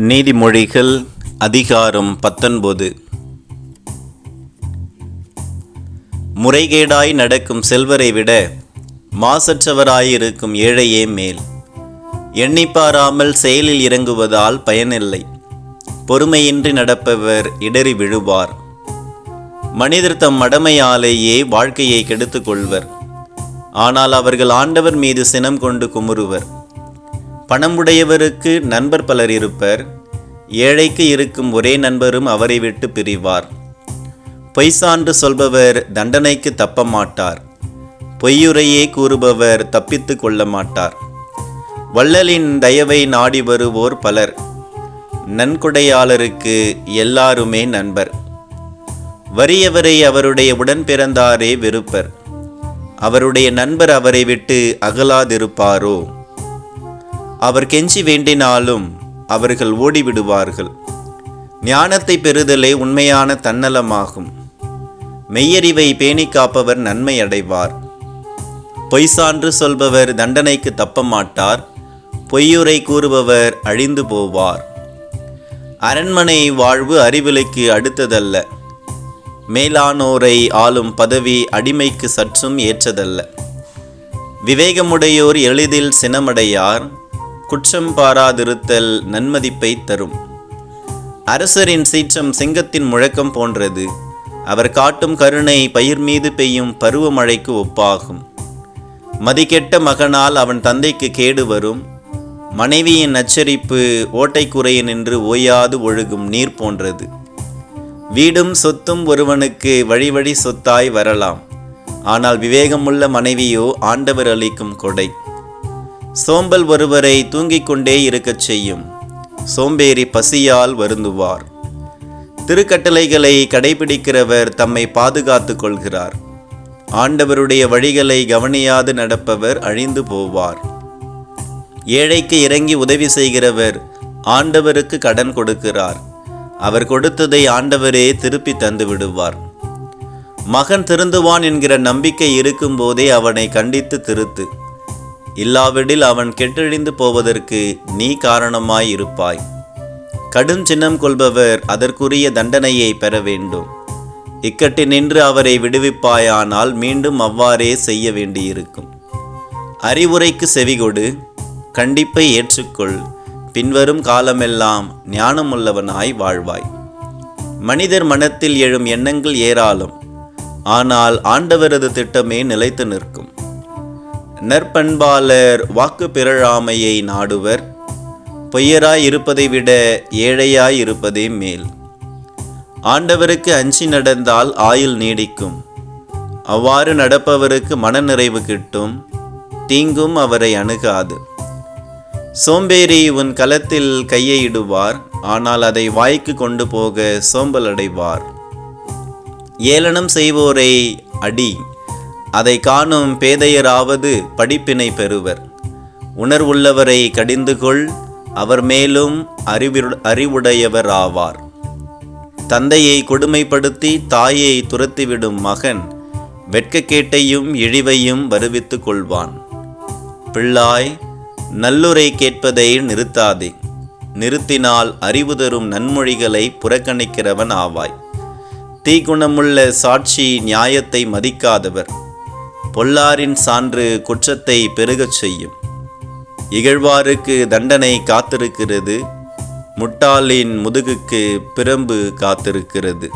நீதிமொழிகள் அதிகாரம் 19. முறைகேடாய் நடக்கும் செல்வரை விட மாசற்றவராயிருக்கும் ஏழையே மேல். எண்ணிப்பாராமல் செயலில் இறங்குவதால் பயனில்லை. பொறுமையின்றி நடப்பவர் இடறி விழுவார். மனிதர் தம் மடமையாலேயே வாழ்க்கையை கெடுத்துக் கொள்வர். ஆனால் அவர்கள் ஆண்டவர் மீது சினம் கொண்டு குமுறுவர். பணமுடையவருக்கு நண்பர் பலர் இருப்பர். ஏழைக்கு இருக்கும் ஒரே நண்பரும் அவரை விட்டு பிரிவார். பொய் சான்று சொல்பவர் தண்டனைக்கு தப்ப மாட்டார். பொய்யுரையே கூறுபவர் தப்பித்து கொள்ள மாட்டார். வள்ளலின் தயவை நாடி வருவோர் பலர். நன்கொடையாளருக்கு எல்லாருமே நண்பர். வறியவரை அவருடைய உடன் பிறந்தாரே வெறுப்பர். அவருடைய நண்பர் அவரை விட்டு அகலாதிருப்பாரோ? அவர் கெஞ்சி வேண்டினாலும் அவர்கள் ஓடிவிடுவார்கள். ஞானத்தை பெறுதலே உண்மையான தன்னலமாகும். மெய்யறிவை பேணி காப்பவர் நன்மை அடைவார். பொய் சான்று சொல்பவர் தண்டனைக்கு தப்ப மாட்டார். பொய்யுரை கூறுபவர் அழிந்து போவார். அரண்மனை வாழ்வு அறிவிலைக்கு அடுத்ததல்ல. மேலானோரை ஆளும் பதவி அடிமைக்கு சற்றும் ஏற்றதல்ல. விவேகமுடையோர் எளிதில் சினமடையார். குற்றம் பாராதிருத்தல் நன்மதிப்பை தரும். அரசரின் சீற்றம் சிங்கத்தின் முழக்கம் போன்றது. அவர் காட்டும் கருணை பயிர் மீது பெய்யும் பருவமழைக்கு ஒப்பாகும். மதிக்கெட்ட மகனால் அவன் தந்தைக்கு கேடு வரும். மனைவியின் நச்சரிப்பு ஓட்டைக்குறையினின்று ஓயாது ஒழுகும் நீர் போன்றது. வீடும் சொத்தும் ஒருவனுக்கு வழி வழி சொத்தாய் வரலாம். ஆனால் விவேகமுள்ள மனைவியோ ஆண்டவர் அளிக்கும் கொடை. சோம்பல் ஒருவரை தூங்கிக் கொண்டே இருக்கச் செய்யும். சோம்பேறி பசியால் வருந்துவார். திருக்கட்டளைகளை கடைபிடிக்கிறவர் தம்மை பாதுகாத்து கொள்கிறார். ஆண்டவருடைய வழிகளை கவனியாது நடப்பவர் அழிந்து போவார். ஏழைக்கு இறங்கி உதவி செய்கிறவர் ஆண்டவருக்கு கடன் கொடுக்கிறார். அவர் கொடுத்ததை ஆண்டவரே திருப்பி தந்து விடுவார். மகன் திருந்துவான் என்கிற நம்பிக்கை இருக்கும்போதே அவனை கண்டித்து திருத்து. இல்லாவிடில் அவன் கெட்டழிந்து போவதற்கு நீ காரணமாய் இருப்பாய். கடும் சின்னம் கொள்பவர் அதற்குரிய தண்டனையை பெற வேண்டும். இக்கட்டினின்று அவரை விடுவிப்பாயானால் மீண்டும் அவ்வாறே செய்ய வேண்டியிருக்கும். அறிவுரைக்கு செவிகொடு, கண்டிப்பை ஏற்றுக்கொள். பின்வரும் காலமெல்லாம் ஞானமுள்ளவனாய் வாழ்வாய். மனிதர் மனத்தில் எழும் எண்ணங்கள் ஏராளம். ஆனால் ஆண்டவரது திட்டமே நிலைத்து நிற்கும். நற்பண்பாளர் வாக்கு பிறழாமையை நாடுவர். பொய்யராய் இருப்பதை விட ஏழையாய் இருப்பதே மேல். ஆண்டவருக்கு அஞ்சி நடந்தால் ஆயுள் நீடிக்கும். அவ்வாறு நடப்பவருக்கு மனநிறைவு கிட்டும். தீங்கும் அவரை அணுகாது. சோம்பேறி உன் களத்தில் கையை இடுவார். ஆனால் அதை வாய்க்கு கொண்டு போக சோம்பல் அடைவார். ஏளனம் செய்வோரை அடி. அதை காணும் பேதையராவது படிப்பினை பெறுவர். உணர்வுள்ளவரை கடிந்து கொள். அவர் மேலும் அறிவுடையவராவார். தந்தையை கொடுமைப்படுத்தி தாயை துரத்திவிடும் மகன் வெட்கக்கேட்டையும் இழிவையும் வருவித்துக் கொள்வான். பிள்ளாய், நல்லுரை கேட்பதை நிறுத்தாதே. நிறுத்தினால் அறிவு தரும் நன்மொழிகளை புறக்கணிக்கிறவன் ஆவாய். தீக்குணமுள்ள சாட்சி நியாயத்தை மதிக்காதவர். பொல்லாரின் சான்று குற்றத்தை பெருகச் செய்யும். இகழ்வாருக்கு தண்டனை காத்திருக்கிறது. முட்டாளின் முதுகுக்கு பிரம்பு காத்திருக்கிறது.